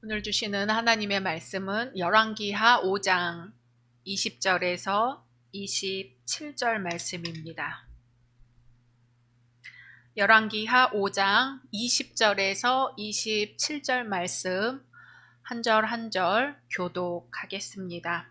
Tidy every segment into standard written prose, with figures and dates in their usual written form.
오늘 주시는 하나님의 말씀은 열왕기하 5장 20절에서 27절 말씀입니다. 열왕기하 5장 20절에서 27절 말씀 한 절 한 절 교독하겠습니다.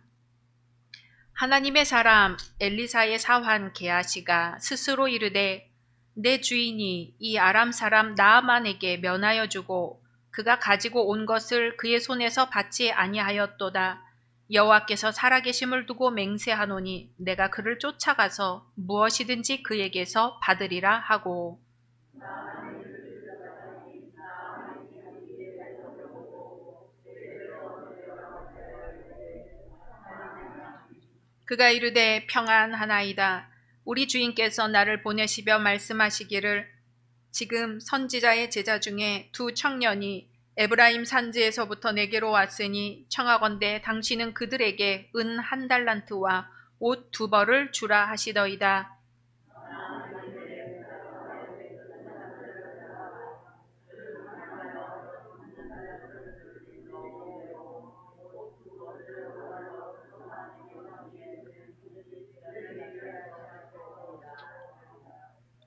하나님의 사람 엘리사의 사환 게하시가 스스로 이르되 내 주인이 이 아람 사람 나아만에게 면하여 주고 그가 가지고 온 것을 그의 손에서 받지 아니하였도다. 여호와께서 살아계심을 두고 맹세하노니 내가 그를 쫓아가서 무엇이든지 그에게서 받으리라 하고, 그가 이르되 평안하나이다. 우리 주인께서 나를 보내시며 말씀하시기를 지금 선지자의 제자 중에 두 청년이 에브라임 산지에서부터 내게로 왔으니 청하건대 당신은 그들에게 은 1달란트와 옷 2벌을 주라 하시더이다.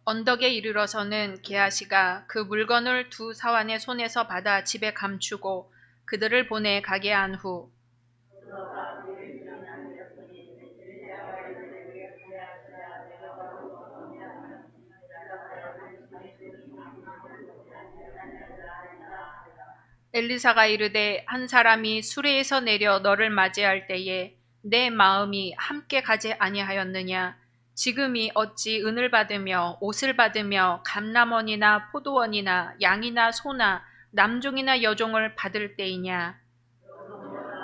언덕에 이르러서는 게하시가 그 물건을 두 사환의 손에서 받아 집에 감추고 그들을 보내 가게 한 후 엘리사가 이르되 한 사람이 수레에서 내려 너를 맞이할 때에 내 마음이 함께 가지 아니하였느냐. 지금이 어찌 은을 받으며 옷을 받으며 감람원이나 포도원이나 양이나 소나 남종이나 여종을 받을 때이냐.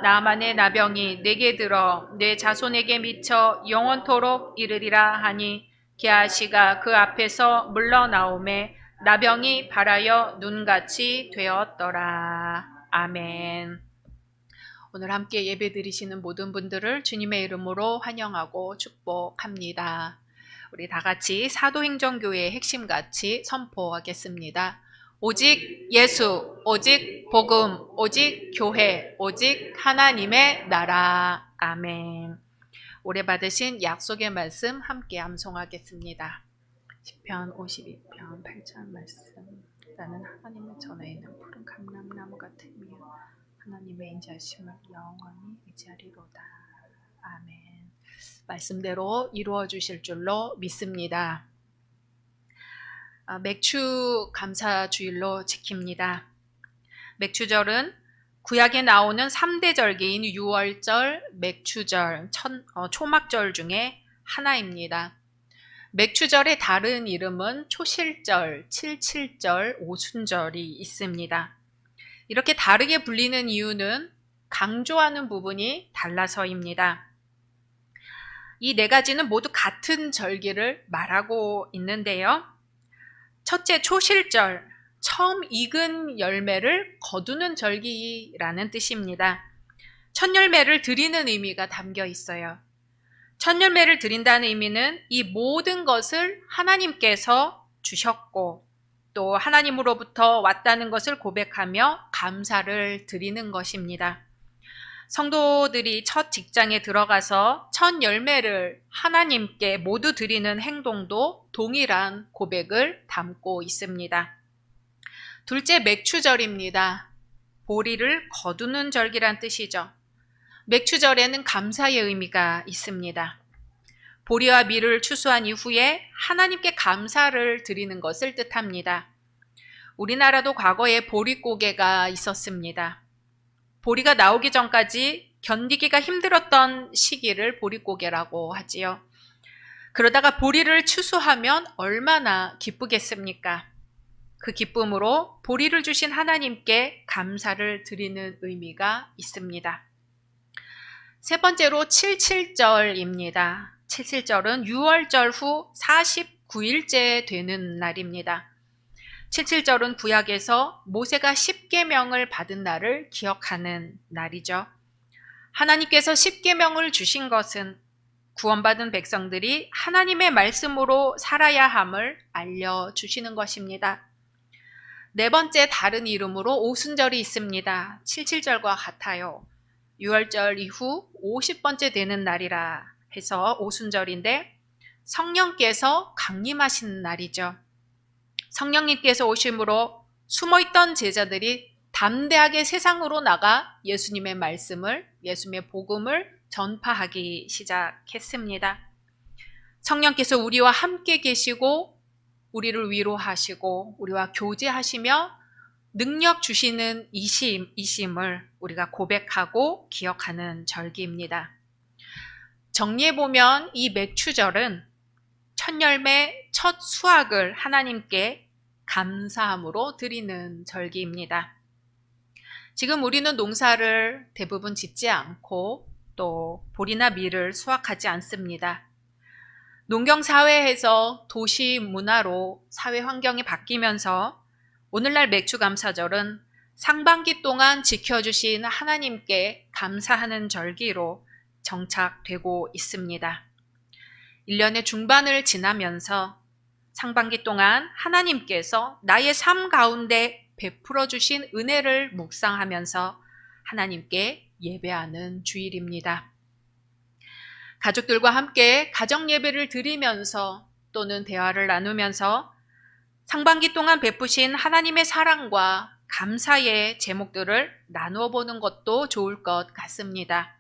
나만의 나병이 내게 들어 내 자손에게 미쳐 영원토록 이르리라 하니 게하시가 그 앞에서 물러나오매 나병이 발하여 눈같이 되었더라. 아멘. 오늘 함께 예배 드리시는 모든 분들을 주님의 이름으로 환영하고 축복합니다. 우리 다 같이 사도행전교회의 핵심같이 선포하겠습니다. 오직 예수, 오직 복음, 오직 교회, 오직 하나님의 나라. 아멘. 올해 받으신 약속의 말씀 함께 암송하겠습니다. 시편 52편 8절 말씀. 나는 하나님의 전에 있는 푸른 감람나무 같으며 하나님의 인자심을 영원히 의지하리로다. 아멘. 말씀대로 이루어 주실 줄로 믿습니다. 맥추 감사 주일로 지킵니다. 맥추절은 구약에 나오는 3대 절기인 유월절, 맥추절, 초막절 중에 하나입니다. 맥추절의 다른 이름은 초실절, 칠칠절, 오순절이 있습니다. 이렇게 다르게 불리는 이유는 강조하는 부분이 달라서입니다. 이 네 가지는 모두 같은 절기를 말하고 있는데요. 첫째, 초실절, 처음 익은 열매를 거두는 절기라는 뜻입니다. 첫 열매를 드리는 의미가 담겨 있어요. 첫 열매를 드린다는 의미는 이 모든 것을 하나님께서 주셨고 또 하나님으로부터 왔다는 것을 고백하며 감사를 드리는 것입니다. 성도들이 첫 직장에 들어가서 첫 열매를 하나님께 모두 드리는 행동도 동일한 고백을 담고 있습니다. 둘째, 맥추절입니다. 보리를 거두는 절기란 뜻이죠. 맥추절에는 감사의 의미가 있습니다. 보리와 밀을 추수한 이후에 하나님께 감사를 드리는 것을 뜻합니다. 우리나라도 과거에 보릿고개가 있었습니다. 보리가 나오기 전까지 견디기가 힘들었던 시기를 보릿고개라고 하지요. 그러다가 보리를 추수하면 얼마나 기쁘겠습니까? 그 기쁨으로 보리를 주신 하나님께 감사를 드리는 의미가 있습니다. 세 번째로 칠칠절입니다. 칠칠절은 유월절 후 49일째 되는 날입니다. 칠칠절은 구약에서 모세가 십계명을 받은 날을 기억하는 날이죠. 하나님께서 십계명을 주신 것은 구원받은 백성들이 하나님의 말씀으로 살아야 함을 알려주시는 것입니다. 네 번째 다른 이름으로 오순절이 있습니다. 77절과 같아요. 유월절 이후 50번째 되는 날이라 해서 오순절인데 성령께서 강림하시는 날이죠. 성령님께서 오심으로 숨어있던 제자들이 담대하게 세상으로 나가 예수님의 말씀을, 예수님의 복음을 전파하기 시작했습니다. 성령께서 우리와 함께 계시고 우리를 위로하시고 우리와 교제하시며 능력 주시는 이심을 우리가 고백하고 기억하는 절기입니다. 정리해보면 이 맥추절은 첫 열매, 첫 수확을 하나님께 감사함으로 드리는 절기입니다. 지금 우리는 농사를 대부분 짓지 않고 또 보리나 밀을 수확하지 않습니다. 농경사회에서 도시 문화로 사회 환경이 바뀌면서 오늘날 맥추감사절은 상반기 동안 지켜주신 하나님께 감사하는 절기로 정착되고 있습니다. 1년의 중반을 지나면서 상반기 동안 하나님께서 나의 삶 가운데 베풀어 주신 은혜를 묵상하면서 하나님께 예배하는 주일입니다. 가족들과 함께 가정 예배를 드리면서 또는 대화를 나누면서 상반기 동안 베푸신 하나님의 사랑과 감사의 제목들을 나누어 보는 것도 좋을 것 같습니다.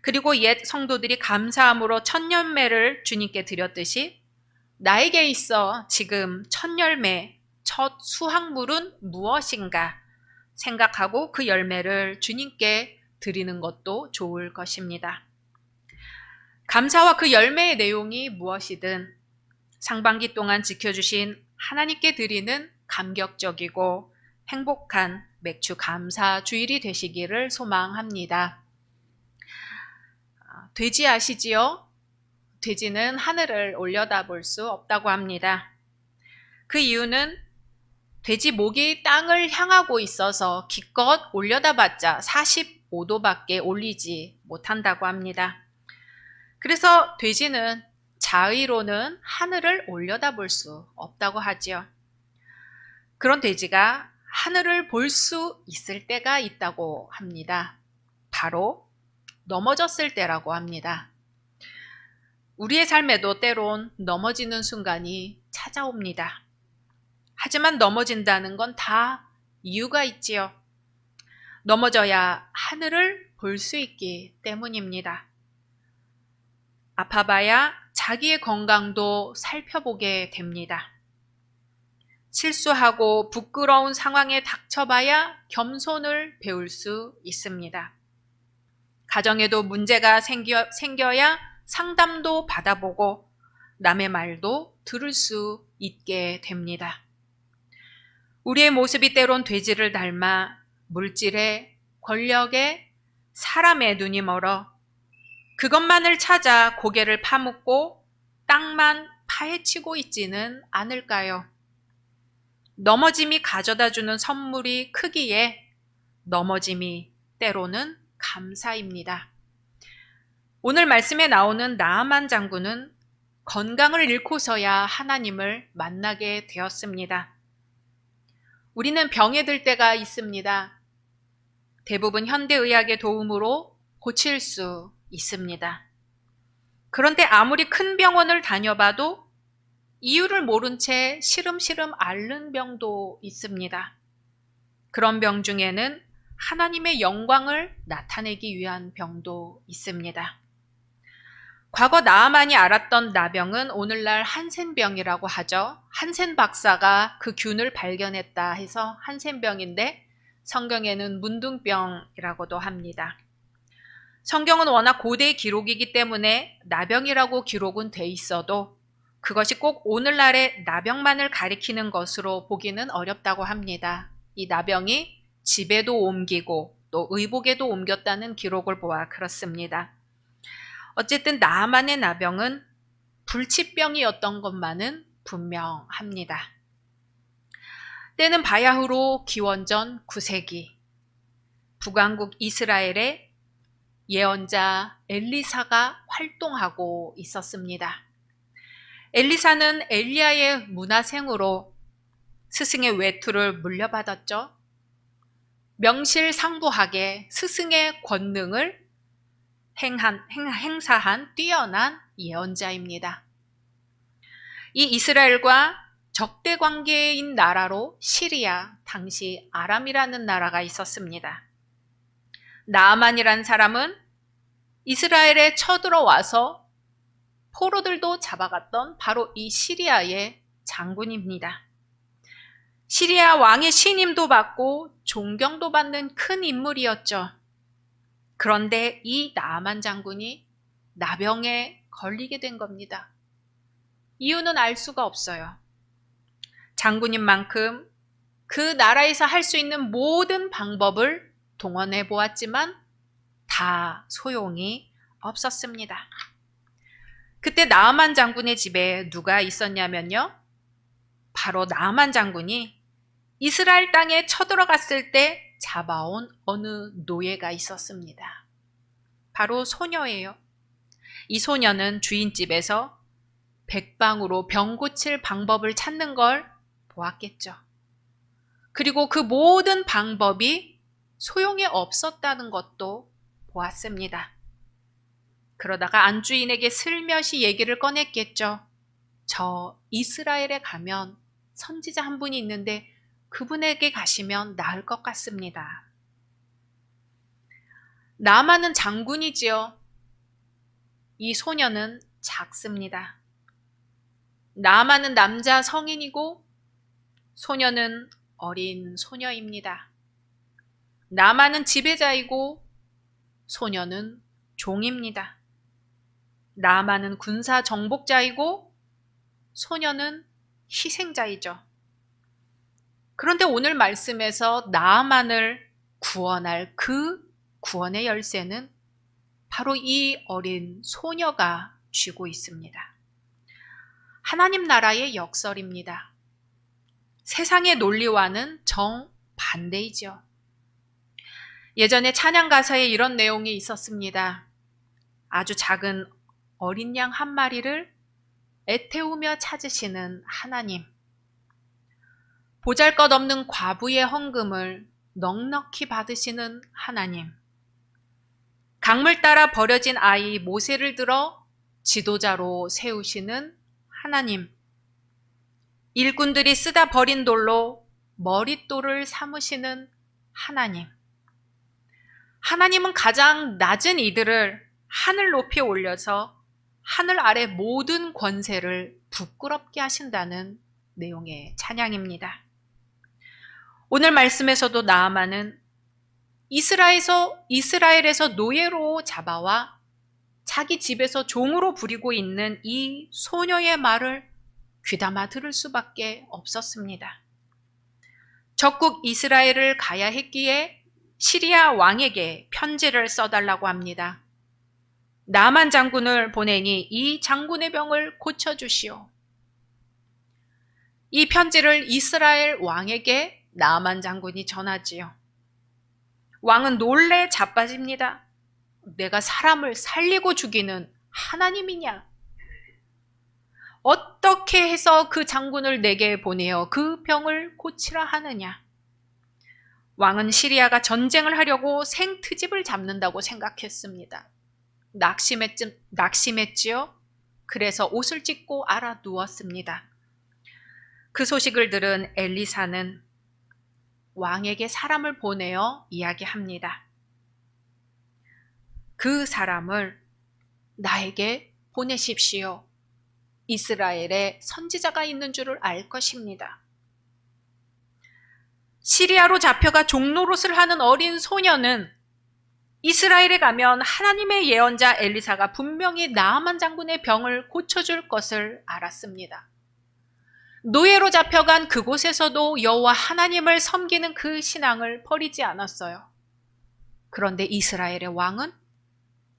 그리고 옛 성도들이 감사함으로 첫 열매를 주님께 드렸듯이 나에게 있어 지금 첫 열매, 첫 수확물은 무엇인가 생각하고 그 열매를 주님께 드리는 것도 좋을 것입니다. 감사와 그 열매의 내용이 무엇이든 상반기 동안 지켜주신 하나님께 드리는 감격적이고 행복한 맥추 감사 주일이 되시기를 소망합니다. 돼지 아시지요? 돼지는 하늘을 올려다볼 수 없다고 합니다. 그 이유는 돼지 목이 땅을 향하고 있어서 기껏 올려다봤자 45도밖에 올리지 못한다고 합니다. 그래서 돼지는 자의로는 하늘을 올려다볼 수 없다고 하지요. 그런 돼지가 하늘을 볼 수 있을 때가 있다고 합니다. 바로 넘어졌을 때라고 합니다. 우리의 삶에도 때론 넘어지는 순간이 찾아옵니다. 하지만 넘어진다는 건 다 이유가 있지요. 넘어져야 하늘을 볼 수 있기 때문입니다. 아파봐야 자기의 건강도 살펴보게 됩니다. 실수하고 부끄러운 상황에 닥쳐봐야 겸손을 배울 수 있습니다. 가정에도 문제가 생겨야 상담도 받아보고 남의 말도 들을 수 있게 됩니다. 우리의 모습이 때론 돼지를 닮아 물질에, 권력에, 사람의 눈이 멀어 그것만을 찾아 고개를 파묻고 땅만 파헤치고 있지는 않을까요? 넘어짐이 가져다주는 선물이 크기에 넘어짐이 때로는 감사입니다. 오늘 말씀에 나오는 나아만 장군은 건강을 잃고서야 하나님을 만나게 되었습니다. 우리는 병에 들 때가 있습니다. 대부분 현대의학의 도움으로 고칠 수 있습니다. 그런데 아무리 큰 병원을 다녀봐도 이유를 모른 채 시름시름 앓는 병도 있습니다. 그런 병 중에는 하나님의 영광을 나타내기 위한 병도 있습니다. 과거 나아만이 앓았던 나병은 오늘날 한센병이라고 하죠. 한센 박사가 그 균을 발견했다 해서 한센병인데 성경에는 문둥병이라고도 합니다. 성경은 워낙 고대의 기록이기 때문에 나병이라고 기록은 돼 있어도 그것이 꼭 오늘날의 나병만을 가리키는 것으로 보기는 어렵다고 합니다. 이 나병이 집에도 옮기고 또 의복에도 옮겼다는 기록을 보아 그렇습니다. 어쨌든 나아만의 나병은 불치병이었던 것만은 분명합니다. 때는 바야흐로 기원전 9세기 북왕국 이스라엘에 예언자 엘리사가 활동하고 있었습니다. 엘리사는 엘리야의 문화생으로 스승의 외투를 물려받았죠. 명실상부하게 스승의 권능을 행사한 뛰어난 예언자입니다. 이 이스라엘과 적대 관계인 나라로 시리아, 당시 아람이라는 나라가 있었습니다. 나아만이란 사람은 이스라엘에 쳐들어와서 포로들도 잡아갔던 바로 이 시리아의 장군입니다. 시리아 왕의 신임도 받고 존경도 받는 큰 인물이었죠. 그런데 이 나아만 장군이 나병에 걸리게 된 겁니다. 이유는 알 수가 없어요. 장군인 만큼 그 나라에서 할 수 있는 모든 방법을 동원해 보았지만 다 소용이 없었습니다. 그때 나아만 장군의 집에 누가 있었냐면요. 바로 나아만 장군이 이스라엘 땅에 쳐들어갔을 때 잡아온 어느 노예가 있었습니다. 바로 소녀예요. 이 소녀는 주인집에서 백방으로 병 고칠 방법을 찾는 걸 보았겠죠. 그리고 그 모든 방법이 소용이 없었다는 것도 보았습니다. 그러다가 안주인에게 슬며시 얘기를 꺼냈겠죠. 저 이스라엘에 가면 선지자 한 분이 있는데 그분에게 가시면 나을 것 같습니다. 나아만은 장군이지요. 이 소녀는 작습니다. 나아만은 남자 성인이고 소녀는 어린 소녀입니다. 나아만은 지배자이고 소녀는 종입니다. 나아만은 군사 정복자이고 소녀는 희생자이죠. 그런데 오늘 말씀에서 나아만을 구원할 그 구원의 열쇠는 바로 이 어린 소녀가 쥐고 있습니다. 하나님 나라의 역설입니다. 세상의 논리와는 정반대이죠. 예전에 찬양 가사에 이런 내용이 있었습니다. 아주 작은 어린 양 한 마리를 애태우며 찾으시는 하나님. 보잘것없는 과부의 헌금을 넉넉히 받으시는 하나님. 강물 따라 버려진 아이 모세를 들어 지도자로 세우시는 하나님. 일꾼들이 쓰다 버린 돌로 머릿돌을 삼으시는 하나님. 하나님은 가장 낮은 이들을 하늘 높이 올려서 하늘 아래 모든 권세를 부끄럽게 하신다는 내용의 찬양입니다. 오늘 말씀에서도 나아만은 이스라엘에서 노예로 잡아와 자기 집에서 종으로 부리고 있는 이 소녀의 말을 귀담아 들을 수밖에 없었습니다. 적국 이스라엘을 가야 했기에 시리아 왕에게 편지를 써달라고 합니다. 나아만 장군을 보내니 이 장군의 병을 고쳐주시오. 이 편지를 이스라엘 왕에게 나아만 장군이 전하지요. 왕은 놀래 자빠집니다. 내가 사람을 살리고 죽이는 하나님이냐? 어떻게 해서 그 장군을 내게 보내어 그 병을 고치라 하느냐? 왕은 시리아가 전쟁을 하려고 생트집을 잡는다고 생각했습니다. 낙심했지요. 그래서 옷을 찢고 알아 누웠습니다. 그 소식을 들은 엘리사는 왕에게 사람을 보내어 이야기합니다. 그 사람을 나에게 보내십시오. 이스라엘에 선지자가 있는 줄을 알 것입니다. 시리아로 잡혀가 종노릇을 하는 어린 소녀는 이스라엘에 가면 하나님의 예언자 엘리사가 분명히 나아만 장군의 병을 고쳐줄 것을 알았습니다. 노예로 잡혀간 그곳에서도 여호와 하나님을 섬기는 그 신앙을 버리지 않았어요. 그런데 이스라엘의 왕은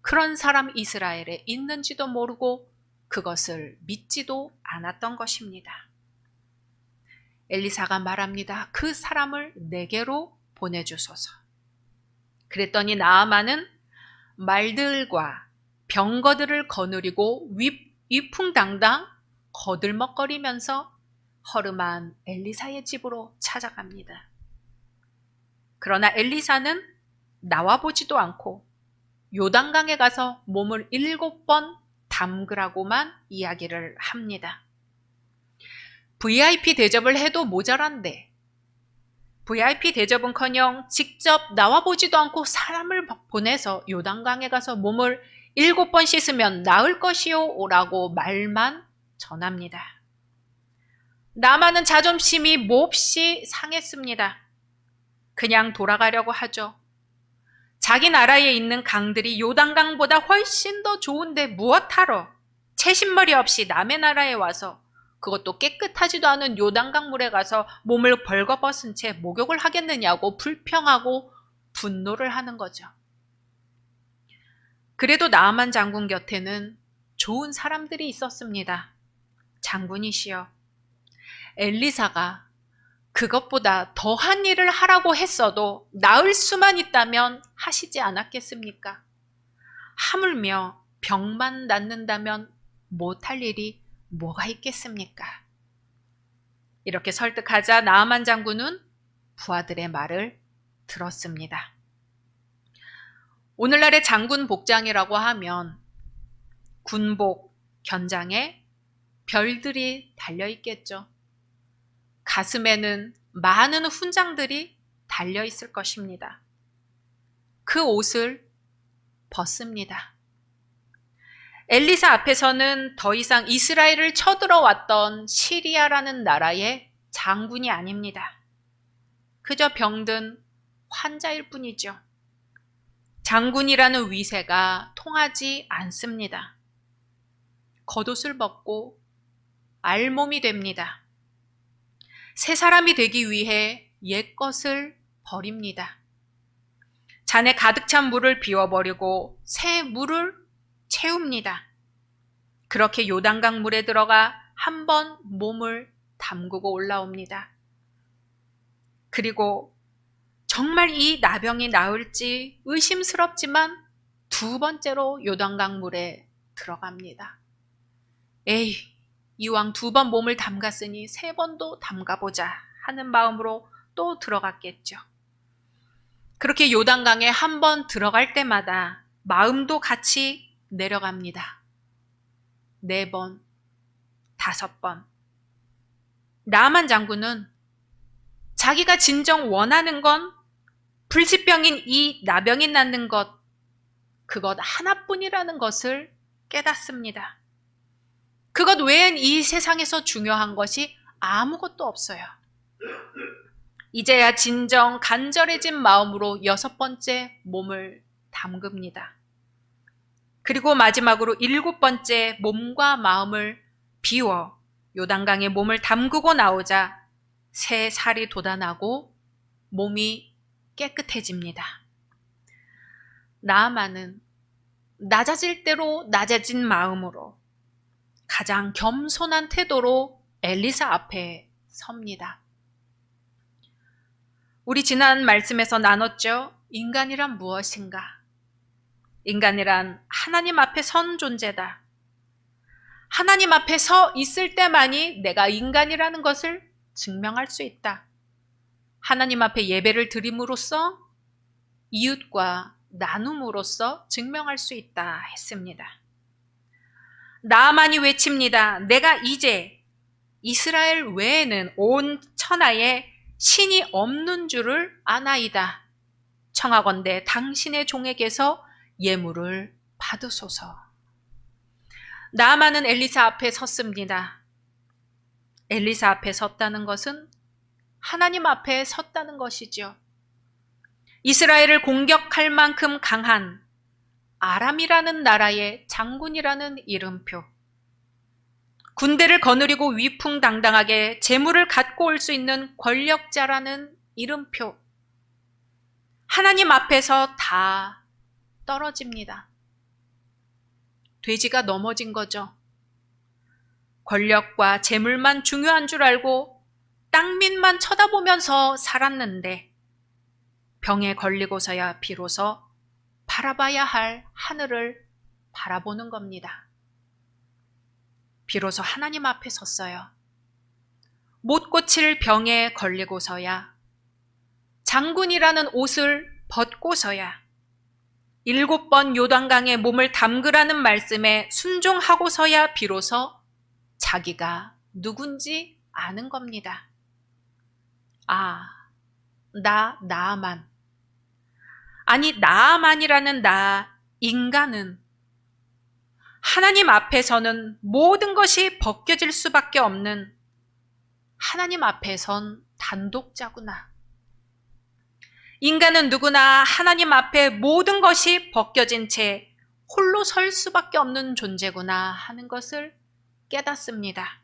그런 사람 이스라엘에 있는지도 모르고 그것을 믿지도 않았던 것입니다. 엘리사가 말합니다. 그 사람을 내게로 보내주소서. 그랬더니 나아만은 말들과 병거들을 거느리고 위풍당당 거들먹거리면서 허름한 엘리사의 집으로 찾아갑니다. 그러나 엘리사는 나와보지도 않고 요단강에 가서 몸을 7번 담그라고만 이야기를 합니다. VIP 대접을 해도 모자란데 VIP 대접은커녕 직접 나와보지도 않고 사람을 보내서 요단강에 가서 몸을 7번 씻으면 나을 것이요 라고 말만 전합니다. 나만은 자존심이 몹시 상했습니다. 그냥 돌아가려고 하죠. 자기 나라에 있는 강들이 요단강보다 훨씬 더 좋은데 무엇하러 채신머리 없이 남의 나라에 와서 그것도 깨끗하지도 않은 요단강 물에 가서 몸을 벌거벗은 채 목욕을 하겠느냐고 불평하고 분노를 하는 거죠. 그래도 나아만 장군 곁에는 좋은 사람들이 있었습니다. 장군이시여, 엘리사가 그것보다 더한 일을 하라고 했어도 나을 수만 있다면 하시지 않았겠습니까? 하물며 병만 낫는다면 못할 일이 뭐가 있겠습니까? 이렇게 설득하자 나아만 장군은 부하들의 말을 들었습니다. 오늘날의 장군 복장이라고 하면 군복, 견장에 별들이 달려있겠죠. 가슴에는 많은 훈장들이 달려있을 것입니다. 그 옷을 벗습니다. 엘리사 앞에서는 더 이상 이스라엘을 쳐들어왔던 시리아라는 나라의 장군이 아닙니다. 그저 병든 환자일 뿐이죠. 장군이라는 위세가 통하지 않습니다. 겉옷을 벗고 알몸이 됩니다. 새 사람이 되기 위해 옛것을 버립니다. 잔에 가득 찬 물을 비워버리고 새 물을 채웁니다. 그렇게 요단강 물에 들어가 한 번 몸을 담그고 올라옵니다. 그리고 정말 이 나병이 나을지 의심스럽지만 2번째로 요단강 물에 들어갑니다. 에이, 이왕 2번 몸을 담갔으니 3번도 담가보자 하는 마음으로 또 들어갔겠죠. 그렇게 요단강에 한 번 들어갈 때마다 마음도 같이 내려갑니다. 4번, 5번. 나아만 장군은 자기가 진정 원하는 건 불치병인 이 나병이 낫는 것, 그것 하나뿐이라는 것을 깨닫습니다. 그것 외엔 이 세상에서 중요한 것이 아무것도 없어요. 이제야 진정 간절해진 마음으로 6번째 몸을 담급니다. 그리고 마지막으로 7번째 몸과 마음을 비워 요단강에 몸을 담그고 나오자 새 살이 돋아나고 몸이 깨끗해집니다. 나아만은 낮아질 대로 낮아진 마음으로 가장 겸손한 태도로 엘리사 앞에 섭니다. 우리 지난 말씀에서 나눴죠. 인간이란 무엇인가? 인간이란 하나님 앞에 선 존재다. 하나님 앞에 서 있을 때만이 내가 인간이라는 것을 증명할 수 있다. 하나님 앞에 예배를 드림으로써 이웃과 나눔으로써 증명할 수 있다 했습니다. 나아만이 외칩니다. 내가 이제 이스라엘 외에는 온 천하에 신이 없는 줄을 아나이다. 청하건대 당신의 종에게서 예물을 받으소서. 나아만은 엘리사 앞에 섰습니다. 엘리사 앞에 섰다는 것은 하나님 앞에 섰다는 것이죠. 이스라엘을 공격할 만큼 강한 아람이라는 나라의 장군이라는 이름표. 군대를 거느리고 위풍당당하게 재물을 갖고 올 수 있는 권력자라는 이름표. 하나님 앞에서 다 떨어집니다. 돼지가 넘어진 거죠. 권력과 재물만 중요한 줄 알고 땅밑만 쳐다보면서 살았는데 병에 걸리고서야 비로소 바라봐야 할 하늘을 바라보는 겁니다. 비로소 하나님 앞에 섰어요. 못 고칠 병에 걸리고서야, 장군이라는 옷을 벗고서야, 7번 요단강에 몸을 담그라는 말씀에 순종하고서야 비로소 자기가 누군지 아는 겁니다. 아, 나아만. 아니, 나아만이라는 인간은 하나님 앞에서는 모든 것이 벗겨질 수밖에 없는 하나님 앞에선 단독자구나. 인간은 누구나 하나님 앞에 모든 것이 벗겨진 채 홀로 설 수밖에 없는 존재구나 하는 것을 깨닫습니다.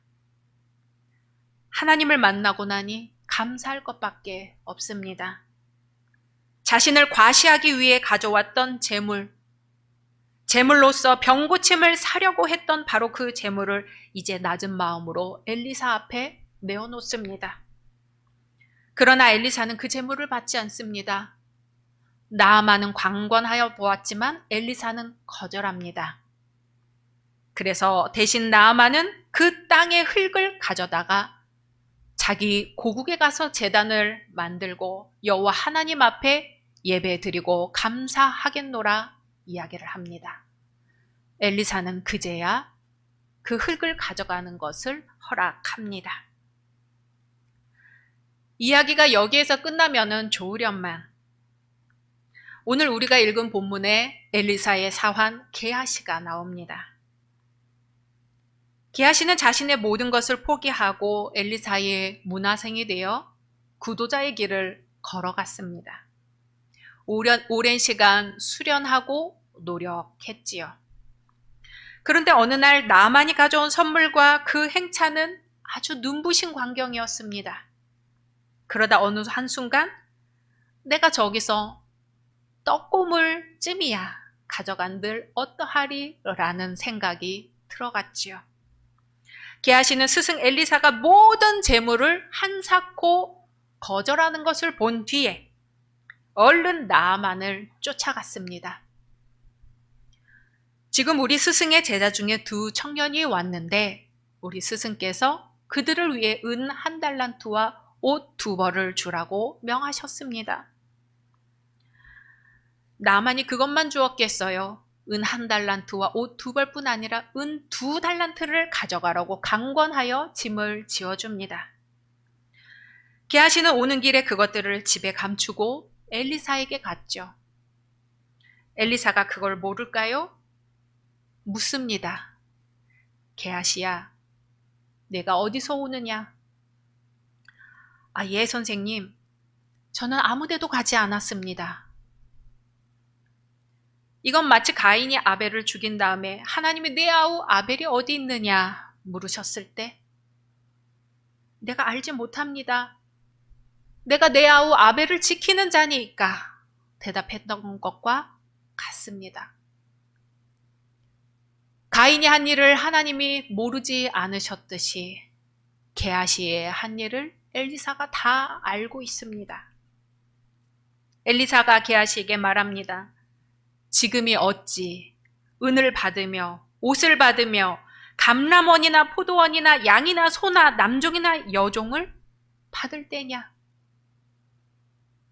하나님을 만나고 나니 감사할 것밖에 없습니다. 자신을 과시하기 위해 가져왔던 재물로서 병고침을 사려고 했던 바로 그 재물을 이제 낮은 마음으로 엘리사 앞에 내어놓습니다. 그러나 엘리사는 그 재물을 받지 않습니다. 나아만은 관건하여 보았지만 엘리사는 거절합니다. 그래서 대신 나아만은 그 땅의 흙을 가져다가 자기 고국에 가서 제단을 만들고 여호와 하나님 앞에 예배드리고 감사하겠노라 이야기를 합니다. 엘리사는 그제야 그 흙을 가져가는 것을 허락합니다. 이야기가 여기에서 끝나면은 좋으련만, 오늘 우리가 읽은 본문에 엘리사의 사환 게하시가 나옵니다. 게하시는 자신의 모든 것을 포기하고 엘리사의 문화생이 되어 구도자의 길을 걸어갔습니다. 오랜 시간 수련하고 노력했지요. 그런데 어느 날 나만이 가져온 선물과 그 행차는 아주 눈부신 광경이었습니다. 그러다 어느 한순간 내가 저기서 떡고물 쯤이야 가져간들 어떠하리라는 생각이 들어갔지요. 게하시는 스승 엘리사가 모든 재물을 한사코 거절하는 것을 본 뒤에 얼른 나아만을 쫓아갔습니다. 지금 우리 스승의 제자 중에 2 청년이 왔는데 우리 스승께서 그들을 위해 은 1달란트와 옷 2벌을 주라고 명하셨습니다. 나만이 그것만 주었겠어요. 은 1달란트와 옷 2벌뿐 아니라 은 2달란트를 가져가라고 강권하여 짐을 지어줍니다. 게하시는 오는 길에 그것들을 집에 감추고 엘리사에게 갔죠. 엘리사가 그걸 모를까요? 묻습니다. 게하시야, 내가 어디서 오느냐? 예, 선생님. 저는 아무 데도 가지 않았습니다. 이건 마치 가인이 아벨을 죽인 다음에 하나님이 내 아우 아벨이 어디 있느냐 물으셨을 때 내가 알지 못합니다. 내가 내 아우 아벨을 지키는 자니까 대답했던 것과 같습니다. 가인이 한 일을 하나님이 모르지 않으셨듯이 게하시의 한 일을 엘리사가 다 알고 있습니다. 엘리사가 게하시에게 말합니다. 지금이 어찌 은을 받으며 옷을 받으며 감람원이나 포도원이나 양이나 소나 남종이나 여종을 받을 때냐?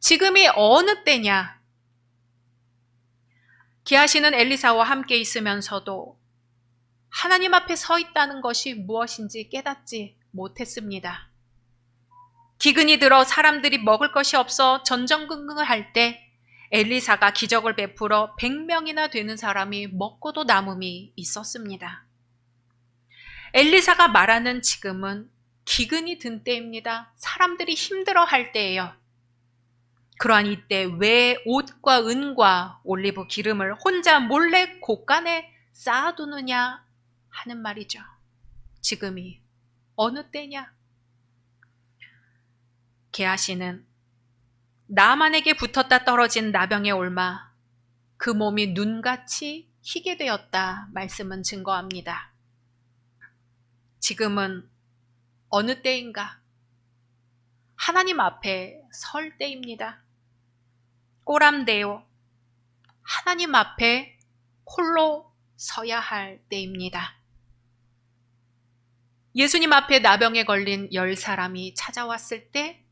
지금이 어느 때냐? 게하시는 엘리사와 함께 있으면서도 하나님 앞에 서 있다는 것이 무엇인지 깨닫지 못했습니다. 기근이 들어 사람들이 먹을 것이 없어 전전긍긍할 때 엘리사가 기적을 베풀어 100명이나 되는 사람이 먹고도 남음이 있었습니다. 엘리사가 말하는 지금은 기근이 든 때입니다. 사람들이 힘들어할 때예요. 그러한 이때 왜 옷과 은과 올리브 기름을 혼자 몰래 곳간에 쌓아두느냐 하는 말이죠. 지금이 어느 때냐? 게하시는 나만에게 붙었다 떨어진 나병에 옮아 그 몸이 눈같이 희게 되었다 말씀은 증거합니다. 지금은 어느 때인가? 하나님 앞에 설 때입니다. 꼬람대요. 하나님 앞에 홀로 서야 할 때입니다. 예수님 앞에 나병에 걸린 10사람이 찾아왔을 때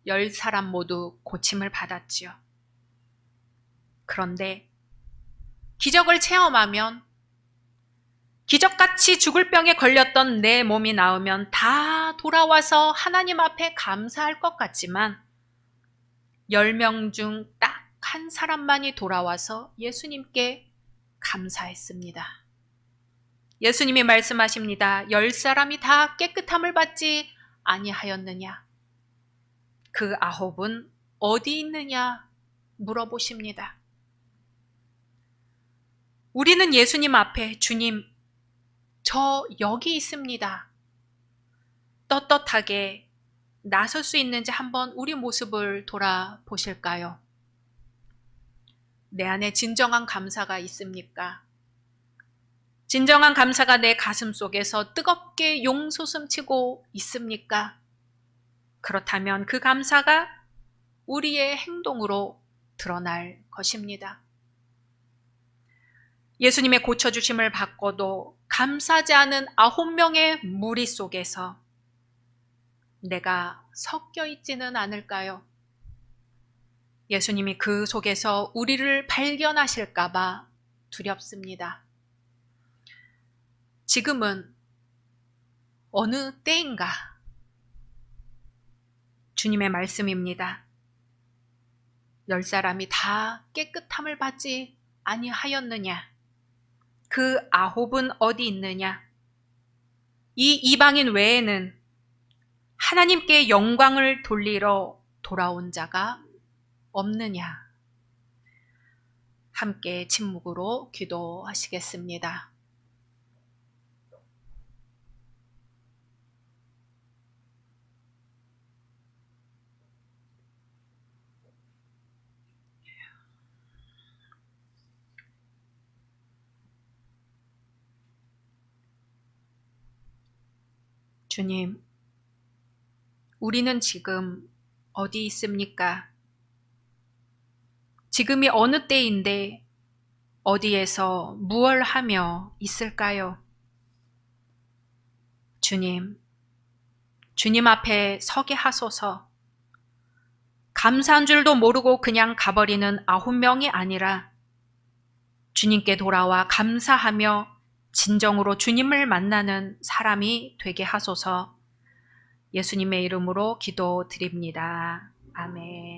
10사람 모두 고침을 받았지요. 그런데 기적을 체험하면 기적같이 죽을 병에 걸렸던 내 몸이 나으면 다 돌아와서 하나님 앞에 감사할 것 같지만 10명 중 딱 한 사람만이 돌아와서 예수님께 감사했습니다. 예수님이 말씀하십니다. 10사람이 다 깨끗함을 받지 아니하였느냐? 그 9은 어디 있느냐? 물어보십니다. 우리는 예수님 앞에 주님, 저 여기 있습니다. 떳떳하게 나설 수 있는지 한번 우리 모습을 돌아보실까요? 내 안에 진정한 감사가 있습니까? 진정한 감사가 내 가슴 속에서 뜨겁게 용솟음치고 있습니까? 그렇다면 그 감사가 우리의 행동으로 드러날 것입니다. 예수님의 고쳐주심을 받고도 감사하지 않은 9명의 무리 속에서 내가 섞여 있지는 않을까요? 예수님이 그 속에서 우리를 발견하실까봐 두렵습니다. 지금은 어느 때인가? 주님의 말씀입니다. 10사람이 다 깨끗함을 받지 아니하였느냐? 그 9은 어디 있느냐? 이 이방인 외에는 하나님께 영광을 돌리러 돌아온 자가 없느냐? 함께 침묵으로 기도하시겠습니다. 주님, 우리는 지금 어디 있습니까? 지금이 어느 때인데 어디에서 무엇을 하며 있을까요? 주님, 주님 앞에 서게 하소서. 감사한 줄도 모르고 그냥 가버리는 9명이 아니라 주님께 돌아와 감사하며 진정으로 주님을 만나는 사람이 되게 하소서. 예수님의 이름으로 기도드립니다. 아멘.